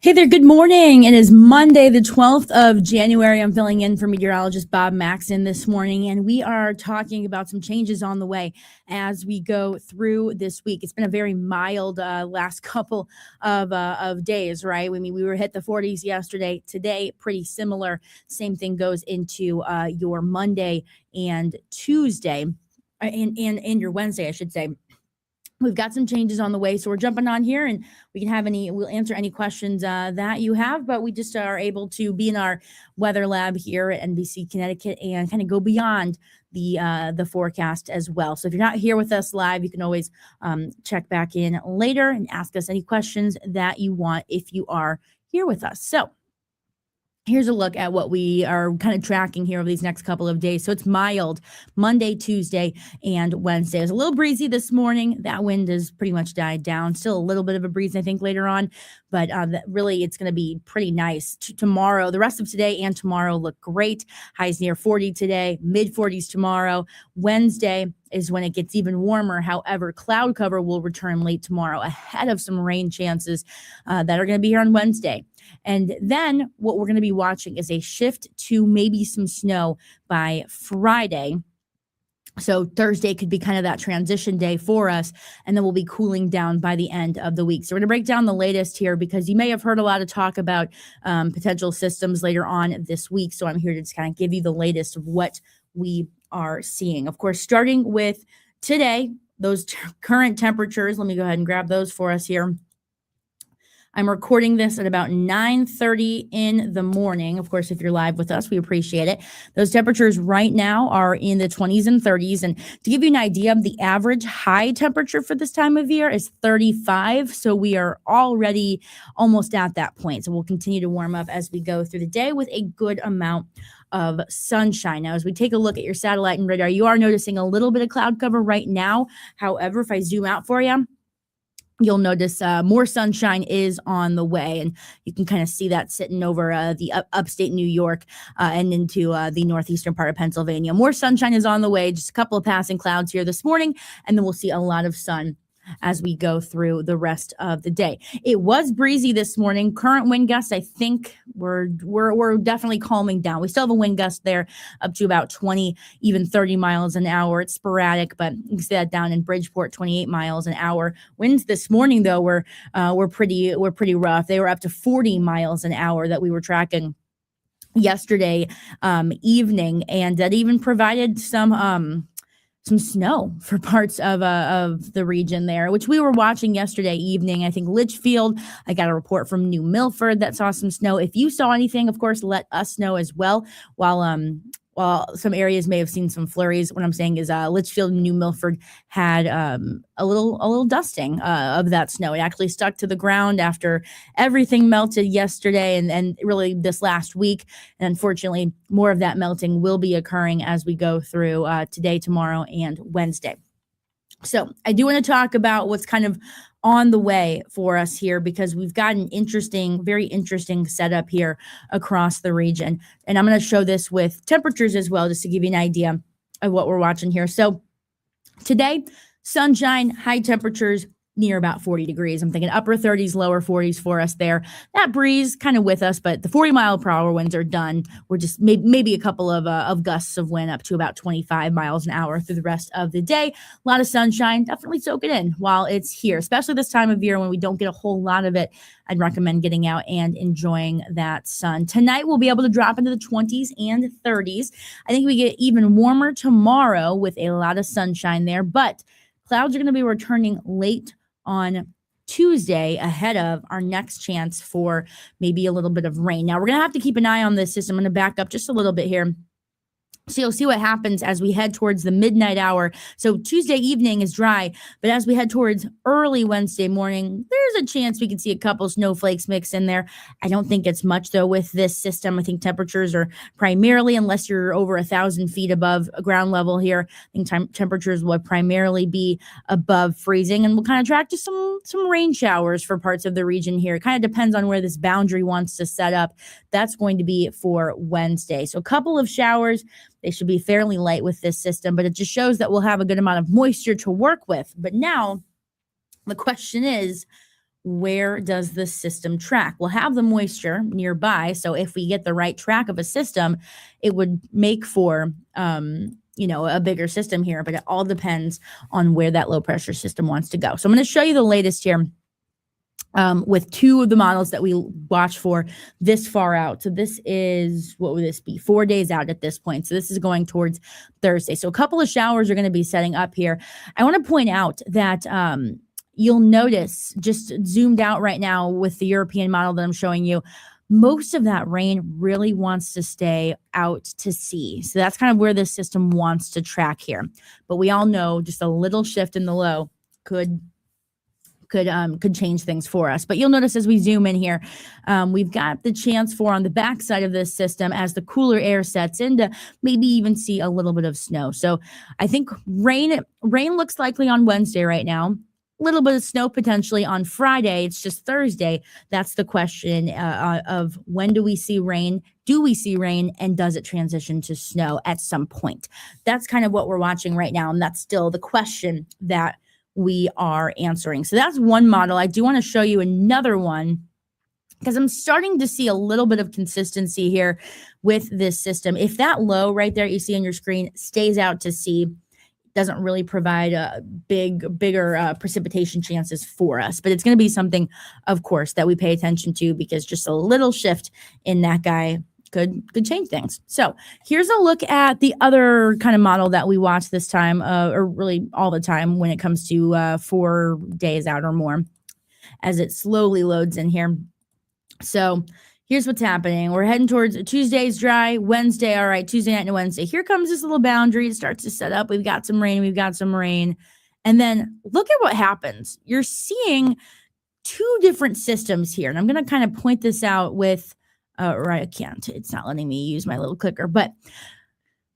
Hey there, good morning. It is Monday, the 12th of January. I'm filling in for meteorologist Bob Maxon this morning, and we are talking about some changes on the way as we go through this week. It's been a very mild last couple of days, right? I mean, we were hit the 40s yesterday. Today, pretty similar. Same thing goes into your Monday and Tuesday, and your Wednesday, I should say. We've got some changes on the way, so we're jumping on here, and we'll answer any questions that you have, but we just are able to be in our weather lab here at NBC Connecticut and kind of go beyond the forecast as well. So if you're not here with us live, you can always check back in later and ask us any questions that you want if you are here with us. So here's a look at what we are kind of tracking here over these next couple of days. So it's mild Monday, Tuesday, and Wednesday. It was a little breezy this morning. That wind has pretty much died down. Still a little bit of a breeze, I think, later on. But really, it's going to be pretty nice. Tomorrow, the rest of today and tomorrow look great. Highs near 40 today, mid-40s tomorrow. Wednesday is when it gets even warmer. However, cloud cover will return late tomorrow ahead of some rain chances that are going to be here on Wednesday. And then what we're going to be watching is a shift to maybe some snow by Friday. So Thursday could be kind of that transition day for us, and then we'll be cooling down by the end of the week. So we're going to break down the latest here because you may have heard a lot of talk about potential systems later on this week. So I'm here to just kind of give you the latest of what we are seeing. Of course, starting with today, those current temperatures, let me go ahead and grab those for us here. I'm recording this at about 9:30 in the morning. Of course, if you're live with us, we appreciate it. Those temperatures right now are in the 20s and 30s. And to give you an idea, the average high temperature for this time of year is 35. So we are already almost at that point. So we'll continue to warm up as we go through the day with a good amount of sunshine. Now, as we take a look at your satellite and radar, you are noticing a little bit of cloud cover right now. However, if I zoom out for you, you'll notice more sunshine is on the way, and you can kind of see that sitting over the upstate New York and into the northeastern part of Pennsylvania. More sunshine is on the way, just a couple of passing clouds here this morning, and then we'll see a lot of sun as we go through the rest of the day. It was breezy this morning. Current wind gusts, I think we're definitely calming down. We still have a wind gust there up to about 20, even 30 miles an hour. It's sporadic, but you can see that down in Bridgeport, 28 miles an hour. Winds this morning, though, were pretty rough. They were up to 40 miles an hour that we were tracking yesterday evening, and that even provided some snow for parts of the region there, which we were watching yesterday evening. I think Litchfield, I got a report from New Milford that saw some snow. If you saw anything, of course, let us know as well. While some areas may have seen some flurries, what I'm saying is Litchfield and New Milford had a little dusting of that snow. It actually stuck to the ground after everything melted yesterday and really this last week. And unfortunately, more of that melting will be occurring as we go through today, tomorrow, and Wednesday. So I do want to talk about what's kind of on the way for us here, because we've got an very interesting setup here across the region. And I'm going to show this with temperatures as well, just to give you an idea of what we're watching here. So today, sunshine, high temperatures near about 40 degrees. I'm thinking upper 30s, lower 40s for us there. That breeze kind of with us, but the 40 mile per hour winds are done. We're just maybe a couple of gusts of wind up to about 25 miles an hour through the rest of the day. A lot of sunshine. Definitely soak it in while it's here, especially this time of year when we don't get a whole lot of it. I'd recommend getting out and enjoying that sun. Tonight, we'll be able to drop into the 20s and 30s. I think we get even warmer tomorrow with a lot of sunshine there, but clouds are going to be returning late on Tuesday ahead of our next chance for maybe a little bit of rain. Now, we're going to have to keep an eye on this system. I'm going to back up just a little bit here So you'll see what happens as we head towards the midnight hour. So Tuesday evening is dry, but as we head towards early Wednesday morning, there's a chance we can see a couple snowflakes mix in there. I don't think it's much though with this system. I think temperatures are primarily, unless you're over 1,000 feet above ground level here, I think temperatures will primarily be above freezing, and we'll kind of track to some rain showers for parts of the region here. It kind of depends on where this boundary wants to set up. That's going to be for Wednesday. So a couple of showers. They should be fairly light with this system, but it just shows that we'll have a good amount of moisture to work with. But now the question is, where does this system track? We'll have the moisture nearby. So if we get the right track of a system, it would make for, a bigger system here, but it all depends on where that low pressure system wants to go. So I'm going to show you the latest here. With two of the models that we watch for this far out. So this is, what would this be? 4 days out at this point. So this is going towards Thursday. So a couple of showers are going to be setting up here. I want to point out that you'll notice, just zoomed out right now with the European model that I'm showing you, most of that rain really wants to stay out to sea. So that's kind of where this system wants to track here. But we all know just a little shift in the low could change things for us. But you'll notice as we zoom in here, we've got the chance for, on the backside of this system, as the cooler air sets in, to maybe even see a little bit of snow. So I think rain looks likely on Wednesday right now. A little bit of snow potentially on Friday. It's just Thursday. That's the question of when do we see rain? Do we see rain? And does it transition to snow at some point? That's kind of what we're watching right now. And that's still the question that we are answering. So that's one model. I do want to show you another one because I'm starting to see a little bit of consistency here with this system. If that low right there you see on your screen stays out to sea, doesn't really provide a bigger precipitation chances for us. But it's going to be something, of course, that we pay attention to, because just a little shift in that guy could change things. So here's a look at the other kind of model that we watch this time, or really all the time when it comes to 4 days out or more, as it slowly loads in here. So here's what's happening. We're heading towards Tuesday's dry, Wednesday. All right, Tuesday night and Wednesday. Here comes this little boundary. It starts to set up. We've got some rain. And then look at what happens. You're seeing two different systems here. And I'm going to kind of point this out with, right, I can't. It's not letting me use my little clicker. But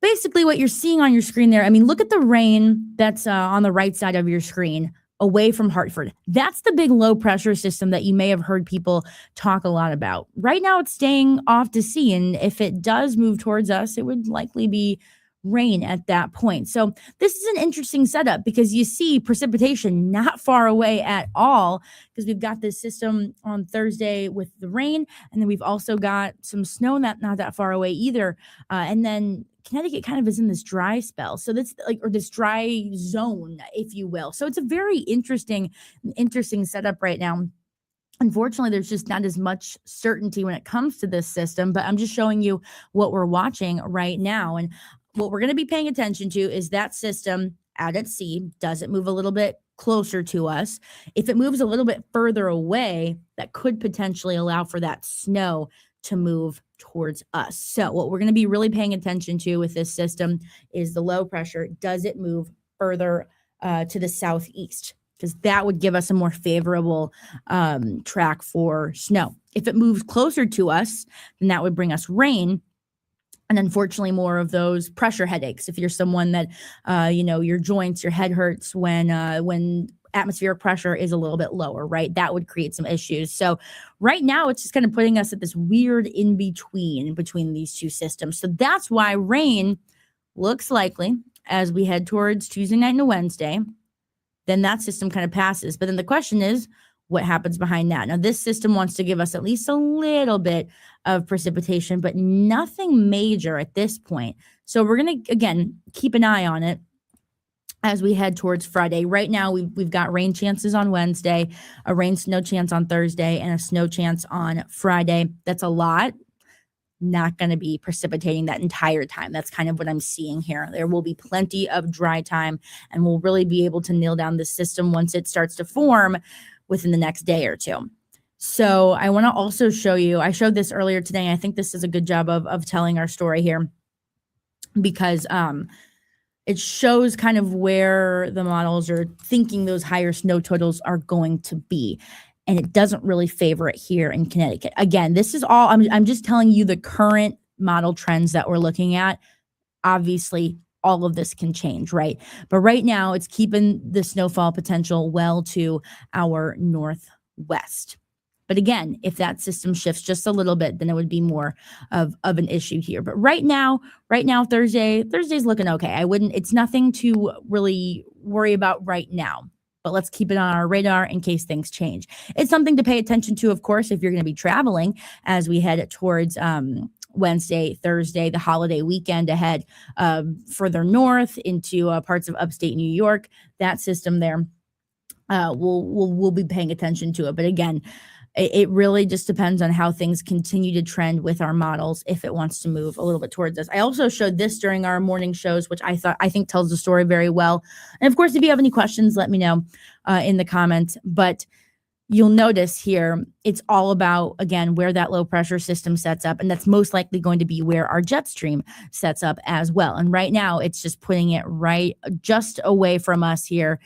basically what you're seeing on your screen there, I mean, look at the rain that's on the right side of your screen, away from Hartford. That's the big low pressure system that you may have heard people talk a lot about. Right now it's staying off to sea, and if it does move towards us, it would likely be rain at that point. So this is an interesting setup because you see precipitation not far away at all, because we've got this system on Thursday with the rain, and then we've also got some snow not that far away either. And then Connecticut kind of is in this dry spell. So that's like, or this dry zone, if you will. So it's a very interesting setup right now. Unfortunately, there's just not as much certainty when it comes to this system, but I'm just showing you what we're watching right now. And what we're going to be paying attention to is that system out at sea. Does it move a little bit closer to us? If it moves a little bit further away, that could potentially allow for that snow to move towards us. So what we're going to be really paying attention to with this system is the low pressure. Does it move further to the southeast? Because that would give us a more favorable track for snow. If it moves closer to us, then that would bring us rain. And unfortunately, more of those pressure headaches. If you're someone that, your joints, your head hurts when atmospheric pressure is a little bit lower, right? That would create some issues. So right now, it's just kind of putting us at this weird in between these two systems. So that's why rain looks likely as we head towards Tuesday night and Wednesday. Then that system kind of passes. But then the question is, what happens behind that? Now, this system wants to give us at least a little bit of precipitation, but nothing major at this point. So we're going to, again, keep an eye on it as we head towards Friday. Right now, we've got rain chances on Wednesday, a rain-snow chance on Thursday, and a snow chance on Friday. That's a lot. Not going to be precipitating that entire time. That's kind of what I'm seeing here. There will be plenty of dry time, and we'll really be able to nail down the system once it starts to form within the next day or two. So I want to also show you, I showed this earlier today, and I think this is a good job of telling our story here. because it shows kind of where the models are thinking those higher snow totals are going to be. And it doesn't really favor it here in Connecticut. Again, this is all, I'm just telling you the current model trends that we're looking at. Obviously, all of this can change, right? But right now, it's keeping the snowfall potential well to our northwest. But again, if that system shifts just a little bit, then it would be more of an issue here. But right now, Thursday's looking okay. It's nothing to really worry about right now. But let's keep it on our radar in case things change. It's something to pay attention to, of course, if you're going to be traveling as we head towards Wednesday, Thursday, the holiday weekend ahead, further north into parts of upstate New York. That system there, we'll be paying attention to it. But again, it really just depends on how things continue to trend with our models if it wants to move a little bit towards us. I also showed this during our morning shows, which I think tells the story very well. And of course, if you have any questions, let me know in the comments. But you'll notice here, it's all about, again, where that low pressure system sets up. And that's most likely going to be where our jet stream sets up as well. And right now, it's just putting it right just away from us here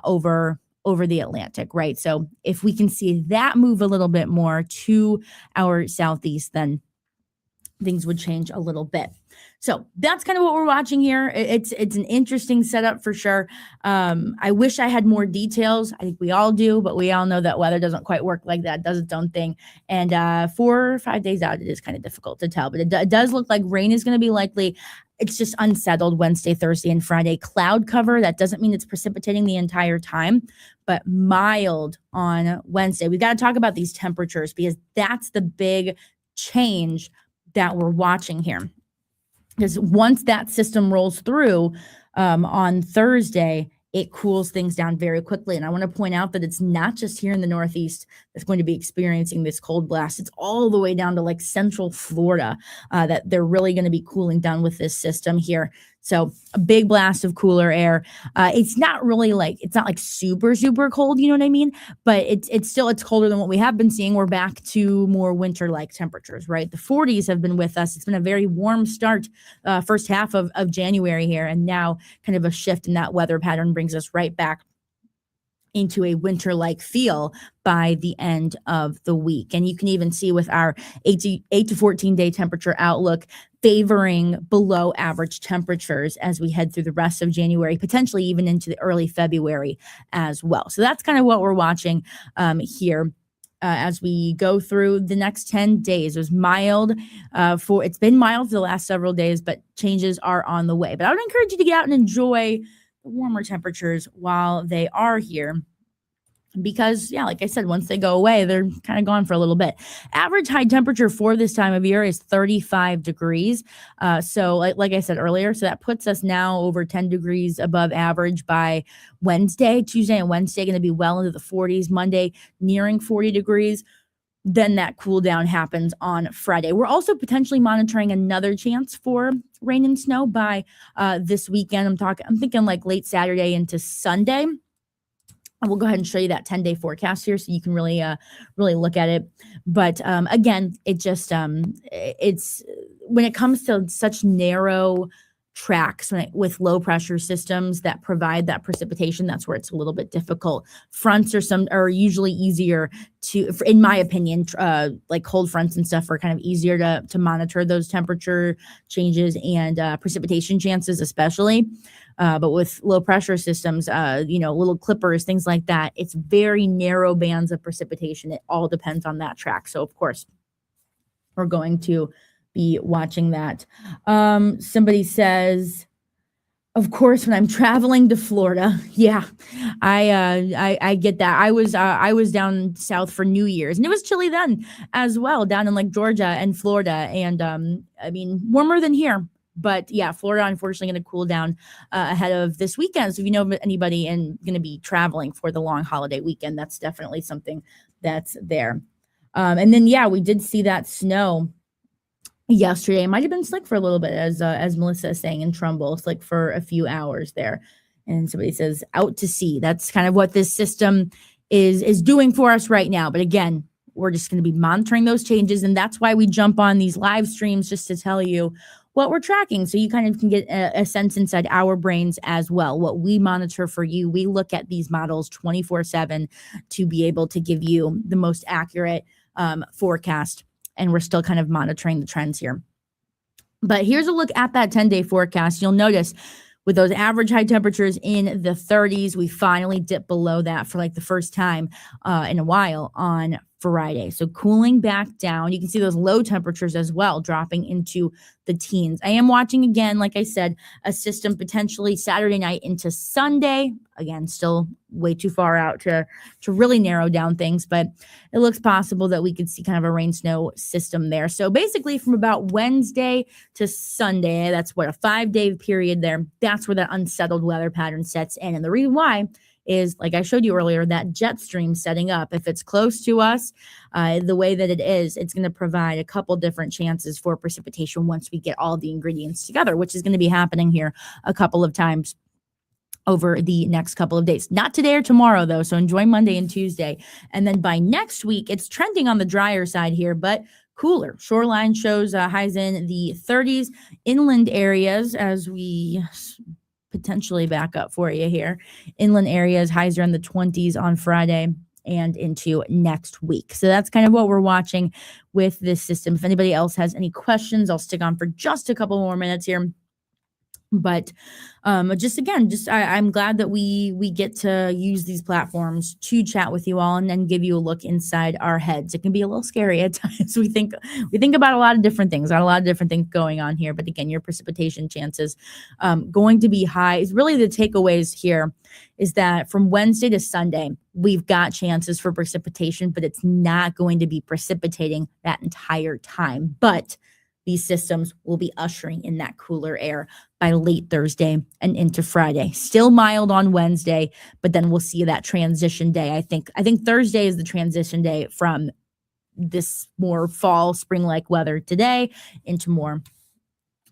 over the Atlantic, right? So if we can see that move a little bit more to our southeast, then things would change a little bit. So that's kind of what we're watching here. It's an interesting setup for sure. I wish I had more details. I think we all do, but we all know that weather doesn't quite work like that, does its own thing. And 4 or 5 days out, it is kind of difficult to tell, but it does look like rain is going to be likely. It's just unsettled Wednesday, Thursday, and Friday. Cloud cover. That doesn't mean it's precipitating the entire time, but mild on Wednesday. We've got to talk about these temperatures because that's the big change that we're watching here. Because once that system rolls through on Thursday, it cools things down very quickly. And I want to point out that it's not just here in the Northeast that's going to be experiencing this cold blast. It's all the way down to like central Florida that they're really going to be cooling down with this system here. So a big blast of cooler air. It's not like super, super cold, you know what I mean? But it's colder than what we have been seeing. We're back to more winter-like temperatures, right? The 40s have been with us. It's been a very warm start, first half of January here. And now kind of a shift in that weather pattern brings us right back into a winter-like feel by the end of the week. And you can even see with our 8 to 14 day temperature outlook favoring below average temperatures as we head through the rest of January, potentially even into the early February as well. So that's kind of what we're watching here. As we go through the next 10 days. It was mild it's been mild for the last several days, but changes are on the way. But I would encourage you to get out and enjoy the warmer temperatures while they are here. Because, yeah, like I said, once they go away, they're kind of gone for a little bit. Average high temperature for this time of year is 35 degrees. So like I said earlier, so that puts us now over 10 degrees above average by Wednesday. Tuesday and Wednesday going to be well into the 40s. Monday nearing 40 degrees. Then that cool down happens on Friday. We're also potentially monitoring another chance for rain and snow by this weekend. I'm thinking like late Saturday into Sunday. We'll go ahead and show you that 10-day forecast here so you can really look at it. But again, it just it's when it comes to such narrow tracks with low pressure systems that provide that precipitation, that's where it's a little bit difficult. Fronts are usually easier to, in my opinion, like cold fronts and stuff are kind of easier to monitor those temperature changes and precipitation chances, especially. But with low pressure systems, little clippers, things like that, it's very narrow bands of precipitation. It all depends on that track. So, of course, we're going to be watching that. Somebody says, of course, when I'm traveling to Florida, yeah, I get that. I was down south for New Year's, and it was chilly then as well, down in like Georgia and Florida, and warmer than here. But yeah, Florida, unfortunately, going to cool down ahead of this weekend. So if you know anybody and going to be traveling for the long holiday weekend, that's definitely something that's there. And then, yeah, we did see that snow yesterday. It might have been slick for a little bit, as Melissa is saying in Trumbull, slick for a few hours there. And somebody says out to sea. That's kind of what this system is doing for us right now. But again, we're just going to be monitoring those changes. And that's why we jump on these live streams just to tell you what we're tracking. So you kind of can get a sense inside our brains as well. What we monitor for you, we look at these models 24/7 to be able to give you the most accurate forecast. And we're still kind of monitoring the trends here. But here's a look at that 10-day forecast. You'll notice with those average high temperatures in the 30s, we finally dipped below that for like the first time in a while on Friday. So cooling back down. You can see those low temperatures as well, dropping into the teens. I am watching again, like I said, a system potentially Saturday night into Sunday. Again, still way too far out to really narrow down things, but it looks possible that we could see kind of a rain snow system there. So basically from about Wednesday to Sunday, that's what, a 5-day period there. That's where that unsettled weather pattern sets in. And the reason why is, like I showed you earlier, that jet stream setting up. If it's close to us, the way that it is, it's going to provide a couple different chances for precipitation once we get all the ingredients together, which is going to be happening here a couple of times over the next couple of days. Not today or tomorrow, though, so enjoy Monday and Tuesday. And then by next week, it's trending on the drier side here, but cooler. Shoreline shows highs in the 30s. Inland areas, as we potentially back up for you here. Inland areas, highs are in the 20s on Friday and into next week. So that's kind of what we're watching with this system. If anybody else has any questions, I'll stick on for just a couple more minutes here. But I'm glad that we get to use these platforms to chat with you all and then give you a look inside our heads. It can be a little scary at times. We think about a lot of different things, got a lot of different things going on here. But again, your precipitation chances going to be high. Is really the takeaways here is that from Wednesday to Sunday, we've got chances for precipitation, but it's not going to be precipitating that entire time. But these systems will be ushering in that cooler air by late Thursday and into Friday. Still mild on Wednesday, but then we'll see that transition day. I think Thursday is the transition day from this more fall, spring-like weather today into more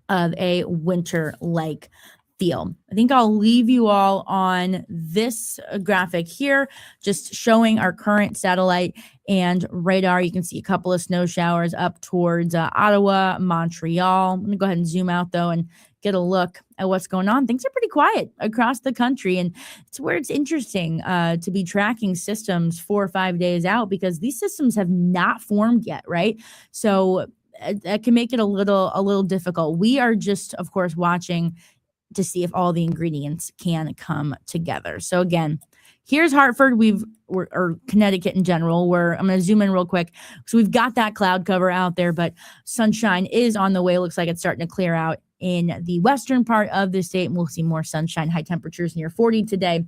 of a winter-like feel. I think I'll leave you all on this graphic here, just showing our current satellite and radar. You can see a couple of snow showers up towards Ottawa, Montreal. I'm going to go ahead and zoom out, though, and get a look at what's going on. Things are pretty quiet across the country, and it's where it's interesting to be tracking systems 4 or 5 days out because these systems have not formed yet, right? So that can make it a little difficult. We are just, of course, watching to see if all the ingredients can come together. So again, here's Hartford. Or Connecticut in general. I'm going to zoom in real quick. So we've got that cloud cover out there, but sunshine is on the way. Looks like it's starting to clear out in the western part of the state, and we'll see more sunshine, high temperatures near 40 today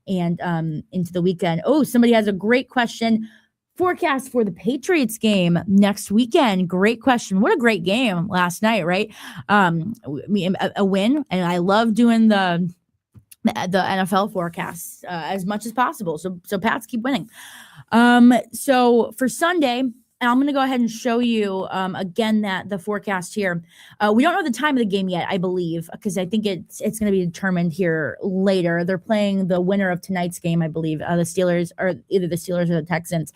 and into the weekend. Oh, somebody has a great question. Forecast for the Patriots game next weekend. Great question. What a great game last night, right? A win, and I love doing the NFL forecasts as much as possible. So Pats keep winning. So for Sunday, and I'm going to go ahead and show you again that the forecast here. We don't know the time of the game yet, I believe, because I think it's going to be determined here later. They're playing the winner of tonight's game, I believe, the Steelers, or either the Steelers or the Texans.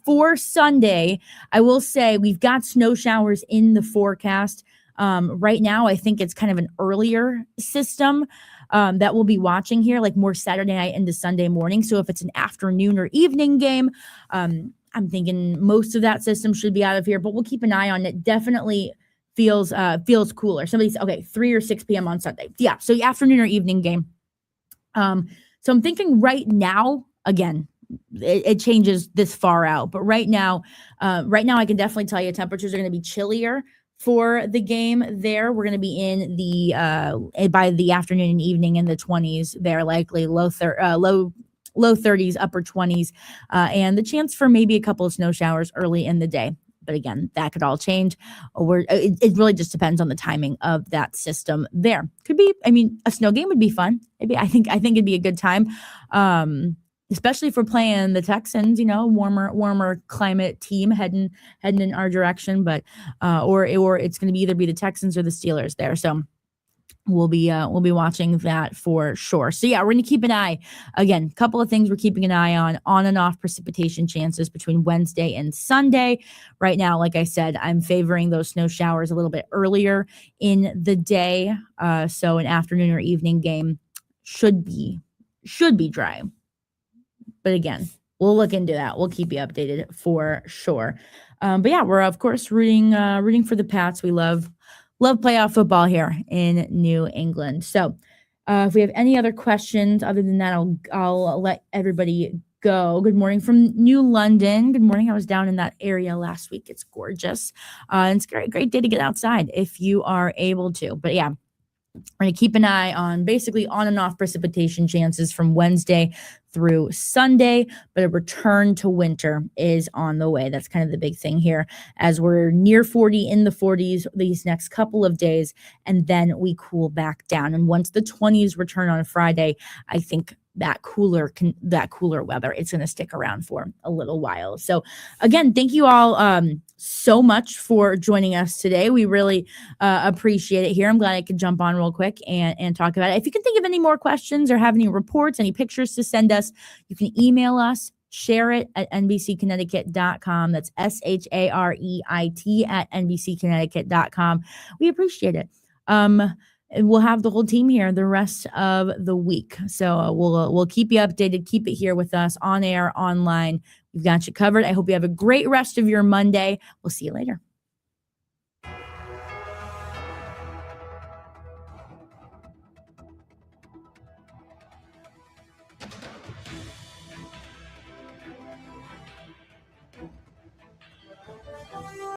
For Sunday, I will say we've got snow showers in the forecast. Right now, I think it's kind of an earlier system that we'll be watching here, like more Saturday night into Sunday morning. So if it's an afternoon or evening game, I'm thinking most of that system should be out of here, but we'll keep an eye on it. Definitely feels cooler. Somebody's okay, 3 or 6 p.m. on Sunday. Yeah, so afternoon or evening game. So I'm thinking right now, again, it changes this far out, but right now I can definitely tell you temperatures are going to be chillier for the game there. We're going to be in the by the afternoon and evening in the 20s. They're likely low 30s, upper 20s, and the chance for maybe a couple of snow showers early in the day. But again, that could all change. It really just depends on the timing of that system there. Could be, a snow game would be fun. Maybe I think it'd be a good time, especially if we're playing the Texans, warmer climate team heading in our direction. But or it's going to either be the Texans or the Steelers there. So we'll be watching that for sure. So yeah, we're going to keep an eye. Again, a couple of things we're keeping an eye on and off precipitation chances between Wednesday and Sunday. Right now, like I said, I'm favoring those snow showers a little bit earlier in the day. So an afternoon or evening game should be dry. But again, we'll look into that. We'll keep you updated for sure. But yeah, we're of course rooting for the Pats. We love playoff football here in New England. So if we have any other questions other than that, I'll let everybody go. Good morning from New London. Good morning. I was down in that area last week. It's gorgeous. It's a great day to get outside if you are able to. But yeah, we're going to keep an eye on basically on and off precipitation chances from Wednesday through Sunday, but a return to winter is on the way. That's kind of the big thing here as we're near 40 in the 40s these next couple of days, and then we cool back down. And once the 20s return on Friday, I think that cooler weather, it's going to stick around for a little while. So again, thank you all so much for joining us today. We really appreciate it here. I'm glad I could jump on real quick and talk about it. If you can think of any more questions or have any reports, any pictures to send us, you can email us, share it at nbcconnecticut.com. That's SHAREIT at nbcconnecticut.com. We appreciate it. We'll have the whole team here the rest of the week. So we'll keep you updated, keep it here with us on air, online. We've got you covered. I hope you have a great rest of your Monday. We'll see you later.